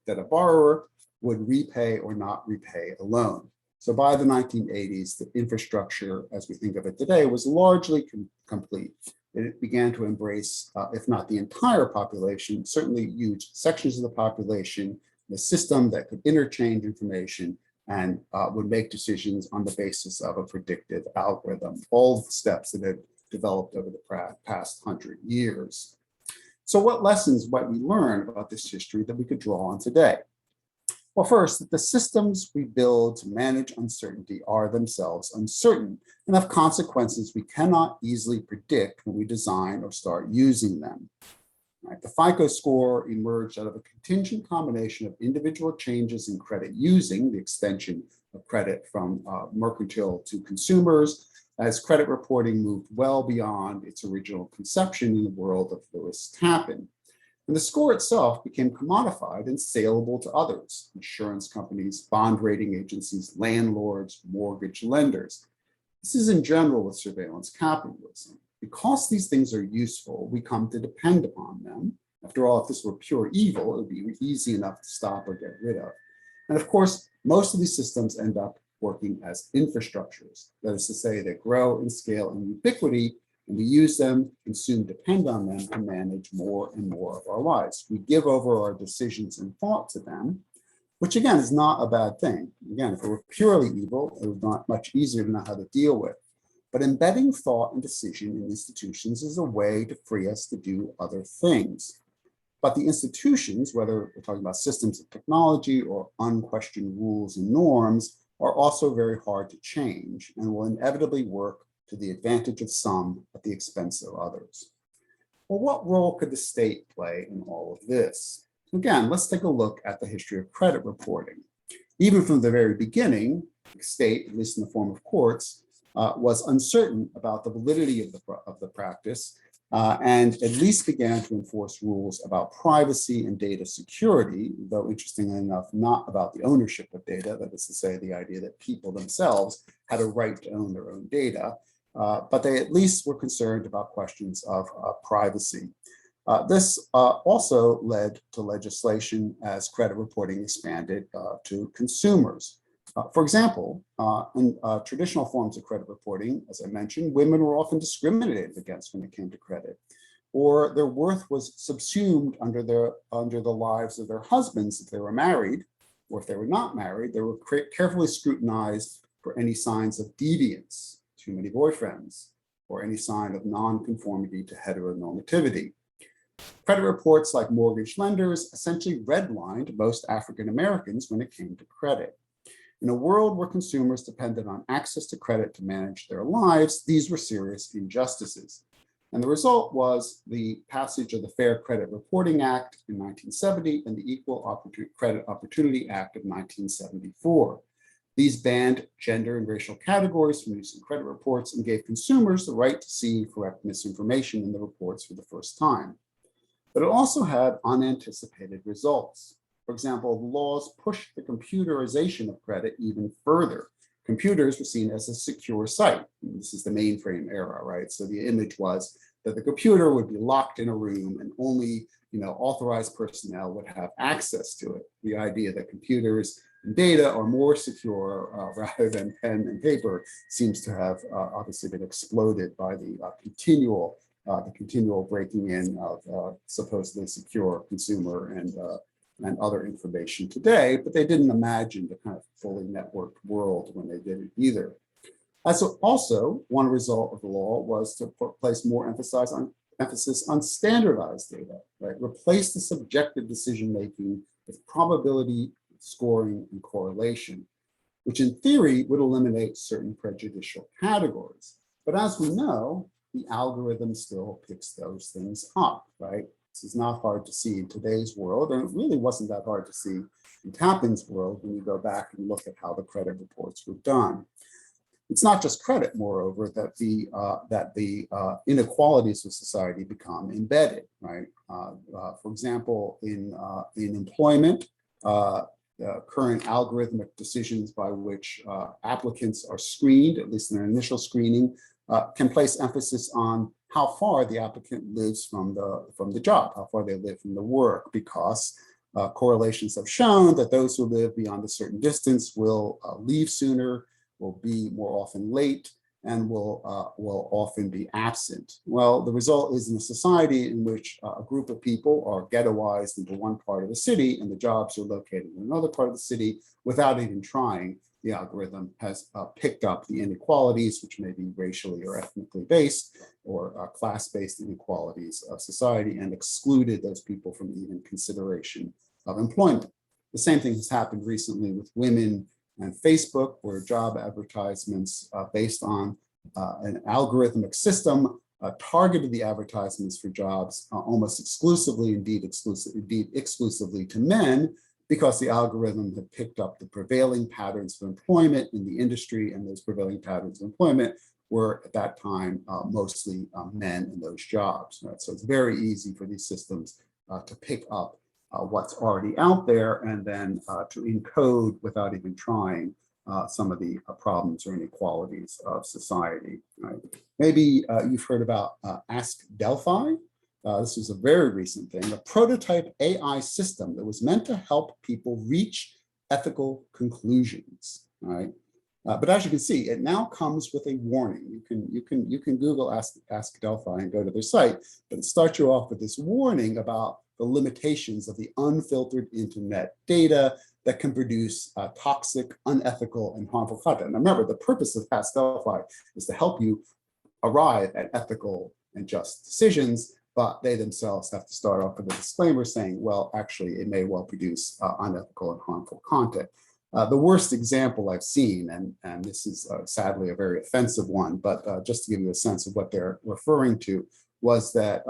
B: that a borrower would repay or not repay a loan. So by the 1980s, the infrastructure, as we think of it today, was largely complete. It began to embrace, if not the entire population, certainly huge sections of the population, the system that could interchange information and would make decisions on the basis of a predictive algorithm, all the steps that had developed over the past 100 years. So what lessons might we learn about this history that we could draw on today? Well, first, that the systems we build to manage uncertainty are themselves uncertain and have consequences we cannot easily predict when we design or start using them. Right? The FICO score emerged out of a contingent combination of individual changes in credit using, the extension of credit from mercantile to consumers, as credit reporting moved well beyond its original conception in the world of Lewis Tappan. And the score itself became commodified and saleable to others, insurance companies, bond rating agencies, landlords, mortgage lenders. This is in general with surveillance capitalism. Because these things are useful, we come to depend upon them. After all, if this were pure evil, it would be easy enough to stop or get rid of. And of course, most of these systems end up working as infrastructures. That is to say, they grow in scale and ubiquity, and we use them, consume, depend on them to manage more and more of our lives. We give over our decisions and thought to them, which again is not a bad thing. Again, if it were purely evil, it would be much easier to know how to deal with. But embedding thought and decision in institutions is a way to free us to do other things. But the institutions, whether we're talking about systems of technology or unquestioned rules and norms, are also very hard to change and will inevitably work to the advantage of some at the expense of others. Well, what role could the state play in all of this? Again, let's take a look at the history of credit reporting. Even from the very beginning, the state, at least in the form of courts, was uncertain about the validity of the practice and at least began to enforce rules about privacy and data security, though interestingly enough, not about the ownership of data, that is to say, the idea that people themselves had a right to own their own data, but they at least were concerned about questions of privacy. This also led to legislation as credit reporting expanded to consumers. For example, in traditional forms of credit reporting, as I mentioned, women were often discriminated against when it came to credit, or their worth was subsumed under the lives of their husbands if they were married, or if they were not married, they were carefully scrutinized for any signs of deviance, too many boyfriends, or any sign of non-conformity to heteronormativity. Credit reports like mortgage lenders essentially redlined most African Americans when it came to credit. In a world where consumers depended on access to credit to manage their lives, these were serious injustices. And the result was the passage of the Fair Credit Reporting Act in 1970 and the Equal Credit Opportunity Act of 1974. These banned gender and racial categories from using credit reports and gave consumers the right to see and correct misinformation in the reports for the first time. But it also had unanticipated results. For example, the laws pushed the computerization of credit even further. Computers were seen as a secure site. This is the mainframe era, right? So the image was that the computer would be locked in a room and only authorized personnel would have access to it. The idea that computers data are more secure rather than pen and paper seems to have obviously been exploded by the continual breaking in of supposedly secure consumer and other information today, but they didn't imagine the kind of fully networked world when they did it either. So also, one result of the law was to place more emphasis on standardized data, right? Replace the subjective decision-making with probability, scoring, and correlation, which in theory would eliminate certain prejudicial categories. But as we know, the algorithm still picks those things up, right? This is not hard to see in today's world, and it really wasn't that hard to see in Tappan's world when you go back and look at how the credit reports were done. It's not just credit, moreover, that the inequalities of society become embedded, right? For example, in employment, current algorithmic decisions by which applicants are screened, at least in their initial screening, can place emphasis on how far the applicant lives from the job, how far they live from the work, because correlations have shown that those who live beyond a certain distance will leave sooner, will be more often late, and will often be absent. Well, the result is in a society in which a group of people are ghettoized into one part of the city and the jobs are located in another part of the city without even trying. The algorithm has picked up the inequalities, which may be racially or ethnically based or class-based inequalities of society, and excluded those people from even consideration of employment. The same thing has happened recently with women and Facebook, where job advertisements based on an algorithmic system targeted the advertisements for jobs almost exclusively, indeed exclusively to men, because the algorithm had picked up the prevailing patterns of employment in the industry, and those prevailing patterns of employment were at that time mostly men in those jobs. Right? So it's very easy for these systems to pick up what's already out there and then to encode without even trying some of the problems or inequalities of society. Right? Maybe you've heard about Ask Delphi. This was a very recent thing, a prototype AI system that was meant to help people reach ethical conclusions. Right? But as you can see, it now comes with a warning. You can Google Ask Delphi and go to their site, but it starts you off with this warning about the limitations of the unfiltered internet data that can produce toxic, unethical, and harmful content. Now remember, the purpose of Ask Delphi is to help you arrive at ethical and just decisions, but they themselves have to start off with a disclaimer saying, well, actually, it may well produce unethical and harmful content. The worst example I've seen, and this is sadly a very offensive one, but just to give you a sense of what they're referring to, was that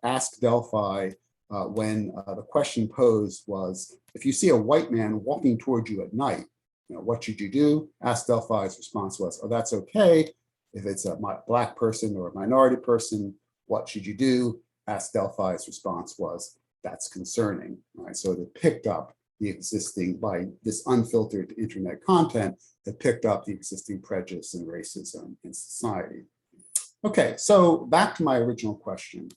B: Ask Delphi, when the question posed was, if you see a white man walking towards you at night, what should you do? Ask Delphi's response was, oh, that's okay. If it's a Black person or a minority person, what should you do? Ask Delphi's response was, that's concerning. Right? So it picked up the existing, by this unfiltered internet content, that picked up the existing prejudice and racism in society. Okay, so back to my original question.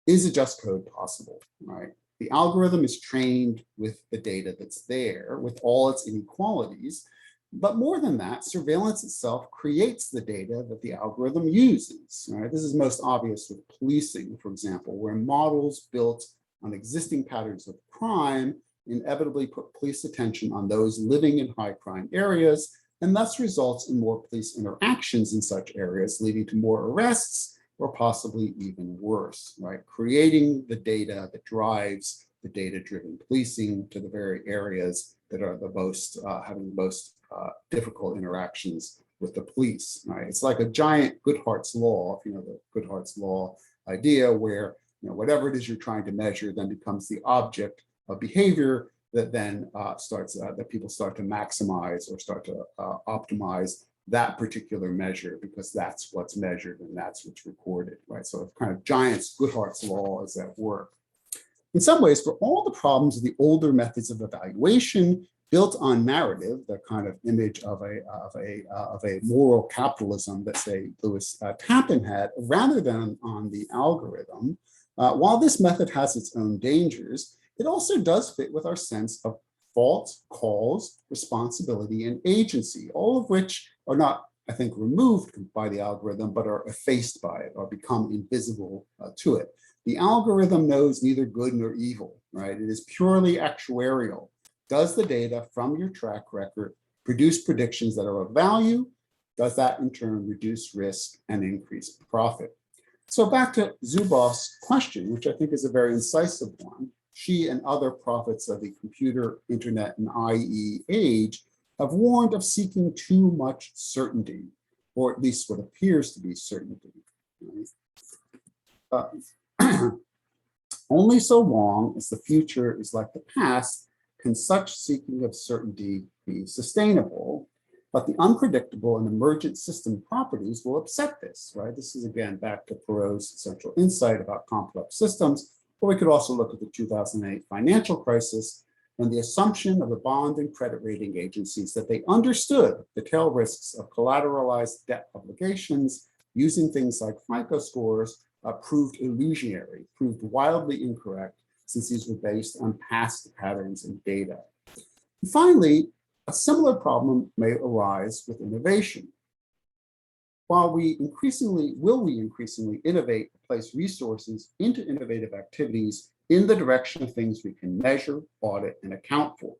B: Is a just code possible, right? The algorithm is trained with the data that's there, with all its inequalities, but more than that, surveillance itself creates the data that the algorithm uses, right? This is most obvious with policing, for example, where models built on existing patterns of crime inevitably put police attention on those living in high crime areas, and thus results in more police interactions in such areas, leading to more arrests, or possibly even worse, right? Creating the data that drives the data-driven policing to the very areas that are the most, having the most difficult interactions with the police, right? It's like a giant Goodhart's Law, if you know the Goodhart's Law idea, where whatever it is you're trying to measure then becomes the object of behavior that then that people start to maximize or start to optimize that particular measure, because that's what's measured and that's what's recorded, right? So it's kind of giant's Goodhart's Law is at work. In some ways, for all the problems of the older methods of evaluation built on narrative, the kind of image of a moral capitalism that, say, Lewis Tappan had, rather than on the algorithm, while this method has its own dangers, it also does fit with our sense of fault, cause, responsibility, and agency, all of which are not, I think, removed by the algorithm, but are effaced by it or become invisible to it. The algorithm knows neither good nor evil, right? It is purely actuarial. Does the data from your track record produce predictions that are of value? Does that in turn reduce risk and increase profit? So back to Zuboff's question, which I think is a very incisive one. She and other prophets of the computer, internet, and IE age have warned of seeking too much certainty, or at least what appears to be certainty. Only so long as the future is like the past can such seeking of certainty be sustainable. But the unpredictable and emergent system properties will upset this, right? This is again back to Perot's central insight about complex systems, but we could also look at the 2008 financial crisis and the assumption of the bond and credit rating agencies that they understood the tail risks of collateralized debt obligations using things like FICO scores proved illusionary, proved wildly incorrect, since these were based on past patterns and data. And finally, a similar problem may arise with innovation. While we increasingly innovate to place resources into innovative activities in the direction of things we can measure, audit, and account for,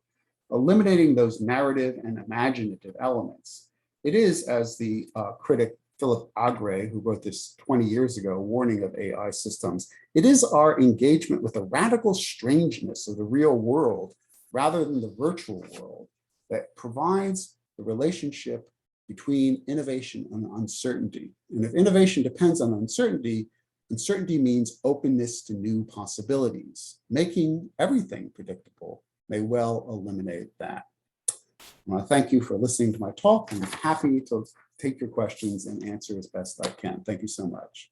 B: eliminating those narrative and imaginative elements. It is, as the critic Philip Agre, who wrote this 20 years ago, warning of AI systems, it is our engagement with the radical strangeness of the real world rather than the virtual world that provides the relationship between innovation and uncertainty. And if innovation depends on uncertainty, uncertainty means openness to new possibilities. Making everything predictable may well eliminate that. I want to thank you for listening to my talk. I'm happy to take your questions and answer as best I can. Thank you so much.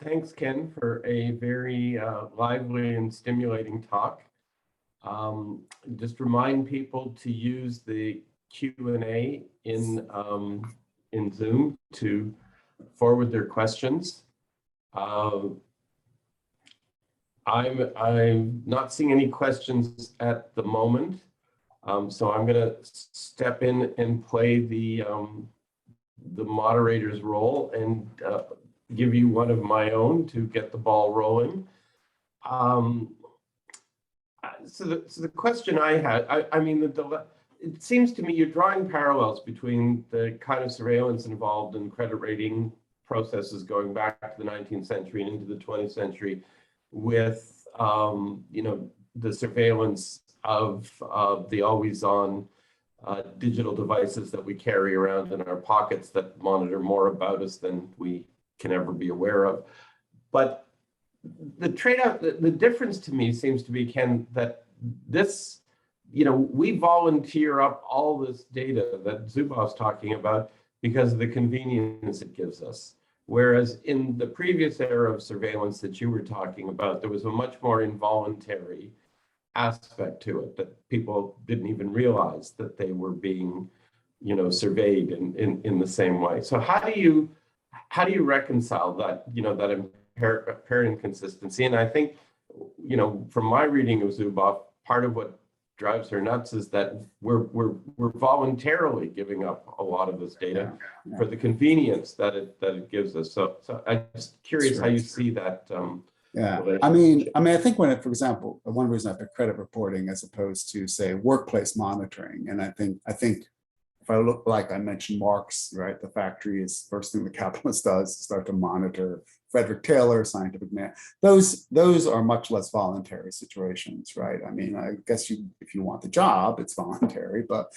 A: Thanks, Ken, for a very lively and stimulating talk. Just remind people to use the Q&A in Zoom to forward their questions. I'm not seeing any questions at the moment, so I'm going to step in and play the moderator's role and give you one of my own to get the ball rolling. So the question I had, I mean, it seems to me you're drawing parallels between the kind of surveillance involved in credit rating processes going back to the 19th century and into the 20th century with, you know, the surveillance of the always-on digital devices that we carry around in our pockets that monitor more about us than we can ever be aware of. But the trade-off, the difference to me seems to be, Ken, that this, you know, we volunteer up all this data that Zuboff's talking about because of the convenience it gives us. Whereas in the previous era of surveillance that you were talking about, there was a much more involuntary aspect to it, that people didn't even realize that they were being, you know, surveyed in the same way. So how do you reconcile that, you know, that apparent inconsistency? And I think, you know, from my reading of Zuboff, part of what drives her nuts is that we're voluntarily giving up a lot of this data for the convenience that it gives us. So I'm just curious how you see that.
B: I mean, I think when for example, one reason I pick credit reporting as opposed to, say, workplace monitoring, and I think if I look, like I mentioned Marx, right? The factory is first thing the capitalist does, start to monitor. Frederick Taylor, scientific man. Those are much less voluntary situations, right? I mean, I guess if you want the job, it's voluntary, but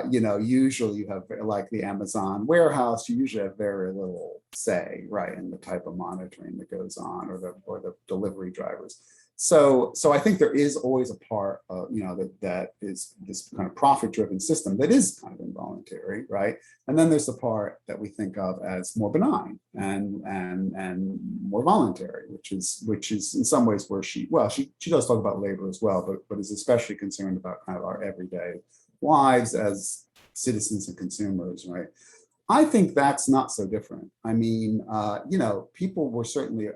B: you know, usually you have, like the Amazon warehouse, you usually have very little say, right, in the type of monitoring that goes on, or the delivery drivers. So I think there is always a part of, you know, that is this kind of profit-driven system that is kind of involuntary, right? And then there's the part that we think of as more benign and more voluntary, which is in some ways where she does talk about labor as well, but is especially concerned about kind of our everyday lives as citizens and consumers, right? I think that's not so different. I mean, you know, people were certainly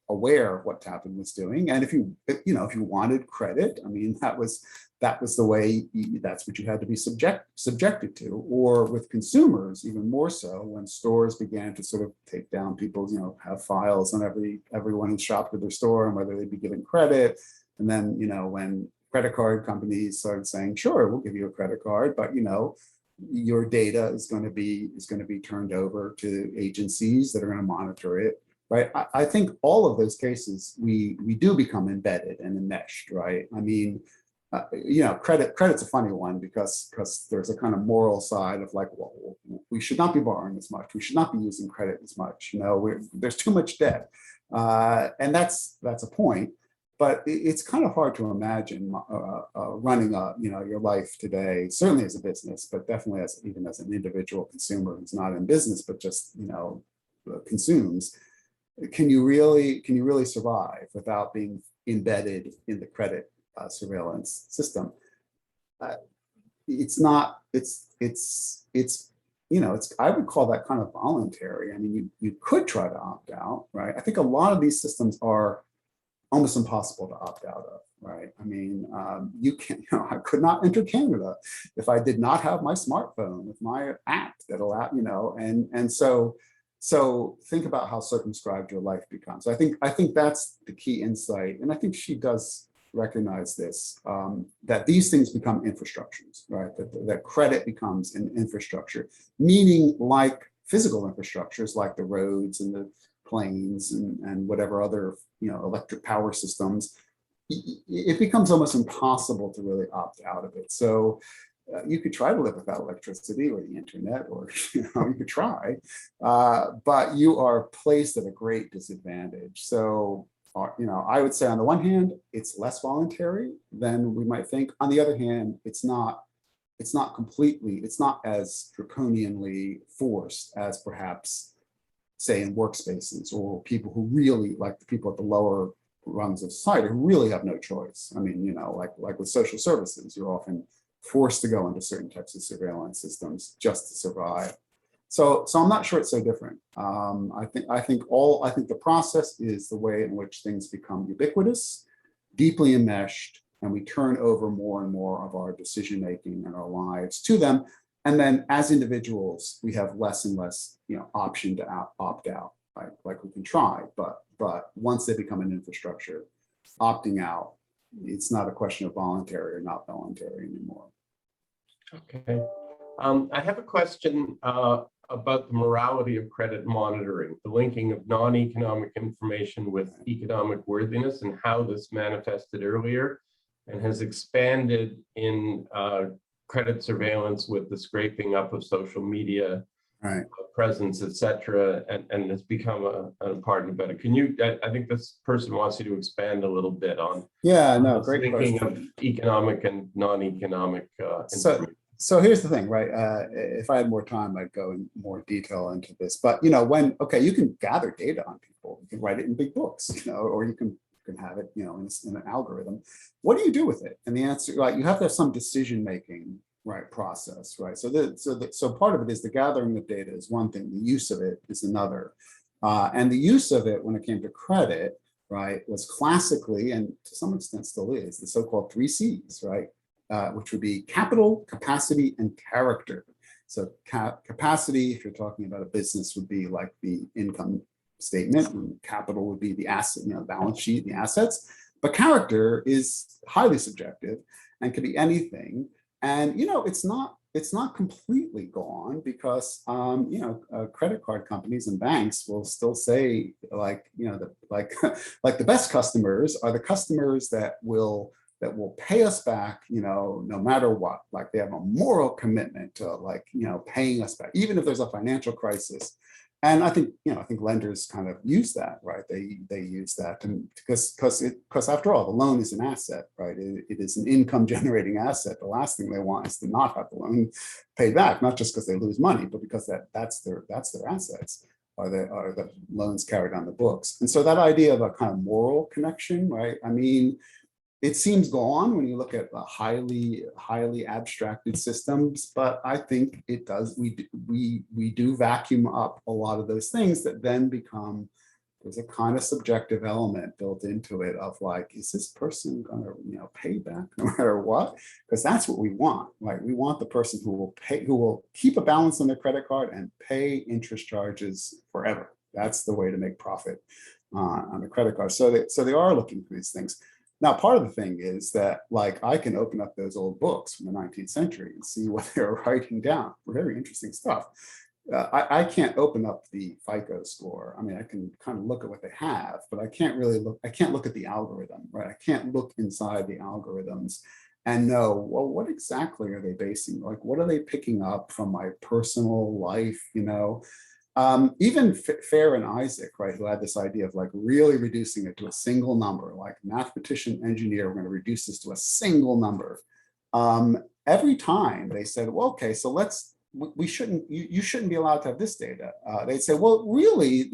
B: aware of what Tappan was doing. And if you wanted credit, I mean, that was the way, that's what you had to be subjected to. Or with consumers, even more so, when stores began to sort of take down people's, have files on everyone who shopped at their store and whether they'd be given credit. And then, when credit card companies started saying, sure, we'll give you a credit card, but your data is going to be turned over to agencies that are going to monitor it, right? I think all of those cases we do become embedded and enmeshed, right? I mean, credit's a funny one because there's a kind of moral side of like, well, we should not be borrowing as much, we should not be using credit as much, there's too much debt, and that's a point. But it's kind of hard to imagine running your life today, certainly as a business, but definitely even as an individual consumer who's not in business, but just consumes. Can you really survive without being embedded in the credit surveillance system? It's not. It's. I would call that kind of voluntary. I mean, you could try to opt out, right? I think a lot of these systems are almost impossible to opt out of, right? I mean, you can't, I could not enter Canada if I did not have my smartphone with my app that allowed, and so think about how circumscribed your life becomes. I think that's the key insight. And I think she does recognize this, that these things become infrastructures, right? That credit becomes an infrastructure, meaning like physical infrastructures, like the roads and the planes and whatever other electric power systems, it becomes almost impossible to really opt out of it. So you could try to live without electricity or the internet, or you could try, but you are placed at a great disadvantage. So I would say on the one hand, it's less voluntary than we might think. On the other hand, it's not as draconianly forced as perhaps, say, in workspaces, or people who really, like the people at the lower rungs of society, who really have no choice. I mean, like with social services, you're often forced to go into certain types of surveillance systems just to survive. So I'm not sure it's so different. I think the process is the way in which things become ubiquitous, deeply enmeshed, and we turn over more and more of our decision making and our lives to them. And then as individuals, we have less and less, option to opt out, right? Like we can try, but once they become an infrastructure, opting out, it's not a question of voluntary or not voluntary anymore.
A: Okay. I have a question about the morality of credit monitoring, the linking of non-economic information with economic worthiness, and how this manifested earlier and has expanded in credit surveillance with the scraping up of social media,
B: right,
A: presence, etc., and has become a part of it. Can you? I think this person wants you to expand a little bit on.
B: Yeah, no, great
A: linking
B: question.
A: Of economic and non-economic information.
B: So here's the thing, right? If I had more time, I'd go in more detail into this. But you can gather data on people. You can write it in big books, or you can have it, in an algorithm. What do you do with it? And the answer, like, you have to have some decision making, right, process, right? So part of it is the gathering of data is one thing. The use of it is another. And the use of it when it came to credit, right, was classically, and to some extent still is, the so-called 3 C's, right? Which would be capital, capacity, and character. So capacity, if you're talking about a business, would be like the income statement, and capital would be the asset, balance sheet, the assets. But character is highly subjective and could be anything. And it's not completely gone, because credit card companies and banks will still say, like the best customers are the customers that will pay us back, no matter what. Like, they have a moral commitment to, paying us back, even if there's a financial crisis. And I think lenders kind of use that, right? They use that, and because after all, the loan is an asset, right? It is an income generating asset. The last thing they want is to not have the loan paid back, not just because they lose money, but because that's their assets, are the loans carried on the books. And so that idea of a kind of moral connection, right? I mean, it seems gone when you look at the highly abstracted systems, but I think it does. We do vacuum up a lot of those things that then become there's a kind of subjective element built into it of like, is this person going to, pay back no matter what? Because that's what we want, right? We want the person who will pay, who will keep a balance on their credit card and pay interest charges forever. That's the way to make profit on the credit card. So they are looking for these things. Now, part of the thing is that, like, I can open up those old books from the 19th century and see what they were writing down. Very interesting stuff. I can't open up the FICO score. I mean, I can kind of look at what they have, but I can't really look. I can't look at the algorithm, right? I can't look inside the algorithms and know, well, what exactly are they basing? Like, what are they picking up from my personal life? Even Fair and Isaac, right, who had this idea of like really reducing it to a single number, like mathematician, engineer, we're going to reduce this to a single number. Every time they said, well, okay, so you shouldn't be allowed to have this data. They'd say, well, really,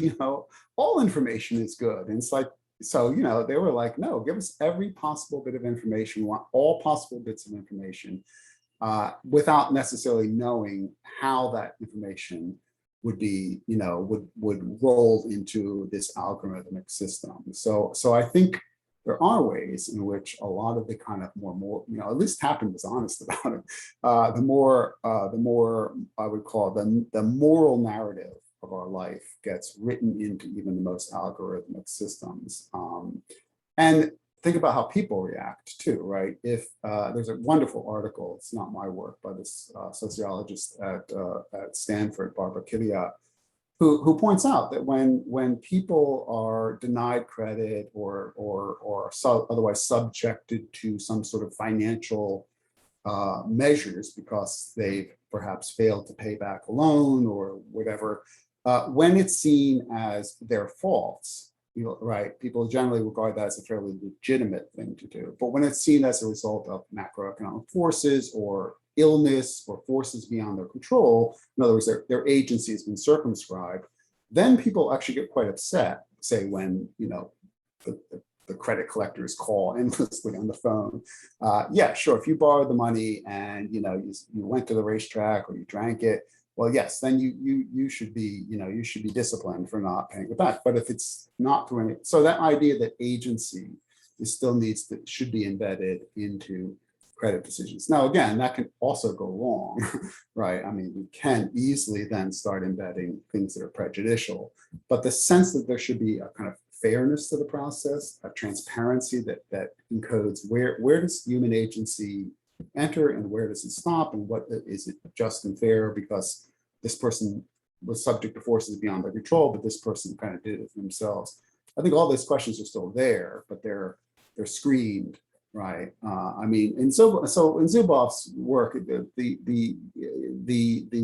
B: all information is good. And it's like, so, they were like, no, give us every possible bit of information. We want all possible bits of information without necessarily knowing how that information would be, would roll into this algorithmic system. So I think there are ways in which a lot of the kind of more, at least Tappan was honest about it. The more I would call the moral narrative of our life gets written into even the most algorithmic systems. And think about how people react too, right? If there's a wonderful article, it's not my work, by this sociologist at Stanford, Barbara Kivia, who points out that when people are denied credit or otherwise subjected to some sort of financial measures because they've perhaps failed to pay back a loan or whatever, when it's seen as their faults, right, people generally regard that as a fairly legitimate thing to do. But when it's seen as a result of macroeconomic forces or illness or forces beyond their control, in other words, their agency has been circumscribed, then people actually get quite upset, say when, the credit collectors call endlessly on the phone. Yeah, sure, if you borrowed the money and, you went to the racetrack or you drank it, well, yes, then you should be, you should be disciplined for not paying it back. But if it's not through any, so that idea that agency should be embedded into credit decisions. Now, again, that can also go wrong, right? I mean, we can easily then start embedding things that are prejudicial, but the sense that there should be a kind of fairness to the process, a transparency that encodes where does human agency enter and where does it stop, and what is it just and fair because this person was subject to forces beyond their control, but this person kind of did it themselves. I think all those questions are still there, but they're screened. Right. I mean, and so in Zuboff's work, the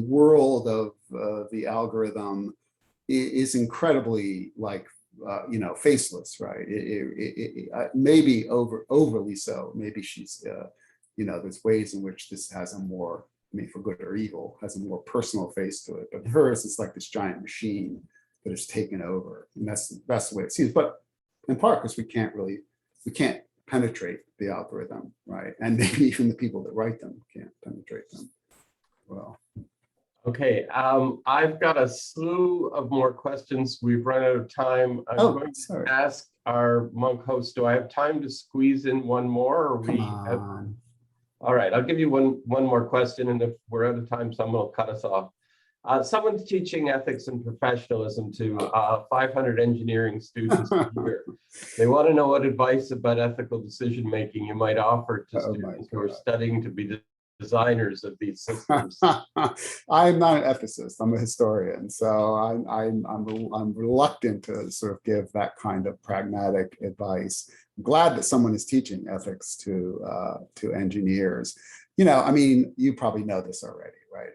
B: world of the algorithm is incredibly faceless, right? Maybe overly so. Maybe she's, there's ways in which this has a more, for good or evil, has a more personal face to it. But hers is like this giant machine that has taken over, and that's the best way it seems. But in part because we can't penetrate the algorithm, right? And maybe even the people that write them can't penetrate them well.
A: Okay, I've got a slew of more questions. We've run out of time. I'm going to ask our monk host, do I have time to squeeze in one more? Or
B: Come on.
A: All right, I'll give you one more question, and if we're out of time, someone will cut us off. Someone's teaching ethics and professionalism to 500 engineering students a year. They want to know what advice about ethical decision-making you might offer to students who are studying to be designers of these systems.
B: I'm not an ethicist, I'm a historian. So I'm reluctant to sort of give that kind of pragmatic advice. I'm glad that someone is teaching ethics to engineers. You probably know this already, right?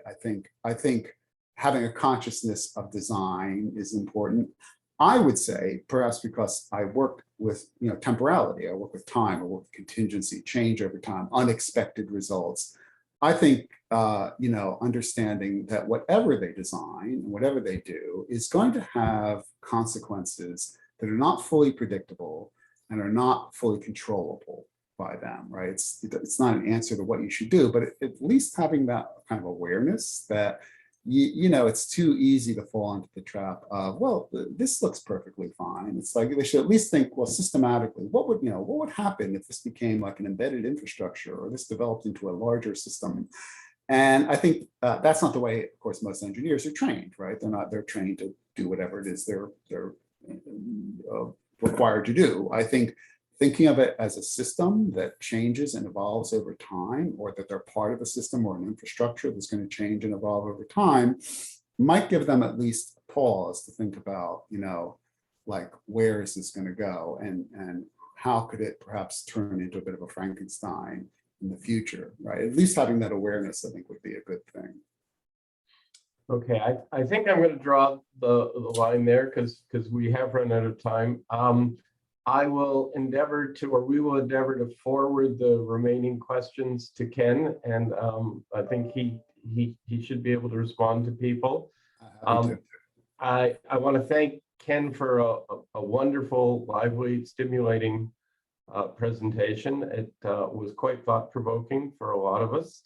B: I think having a consciousness of design is important. I would say, perhaps because I work with temporality, I work with time, I work with contingency, change over time, unexpected results. I think understanding that whatever they design, whatever they do, is going to have consequences that are not fully predictable and are not fully controllable by them, right? It's not an answer to what you should do, but at least having that kind of awareness that you know, it's too easy to fall into the trap of, well, this looks perfectly fine. It's like they should at least think, well, systematically, what would happen if this became like an embedded infrastructure or this developed into a larger system? And I think that's not the way, of course, most engineers are trained, right? They're trained to do whatever it is they're required to do. I think thinking of it as a system that changes and evolves over time, or that they're part of a system or an infrastructure that's going to change and evolve over time, might give them at least a pause to think about, you know, like, where is this going to go, and how could it perhaps turn into a bit of a Frankenstein in the future, right? At least having that awareness, I think, would be a good thing.
A: Okay, I think I'm going to draw the line there because we have run out of time. I will endeavor to, or we will endeavor to forward the remaining questions to Ken, and I think he should be able to respond to people. I want to thank Ken for a wonderful, lively, stimulating presentation. It was quite thought-provoking for a lot of us.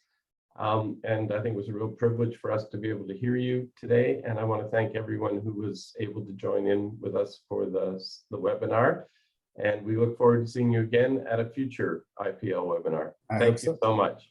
A: And I think it was a real privilege for us to be able to hear you today. And I want to thank everyone who was able to join in with us for the webinar. And we look forward to seeing you again at a future IPL webinar. Thank you so much.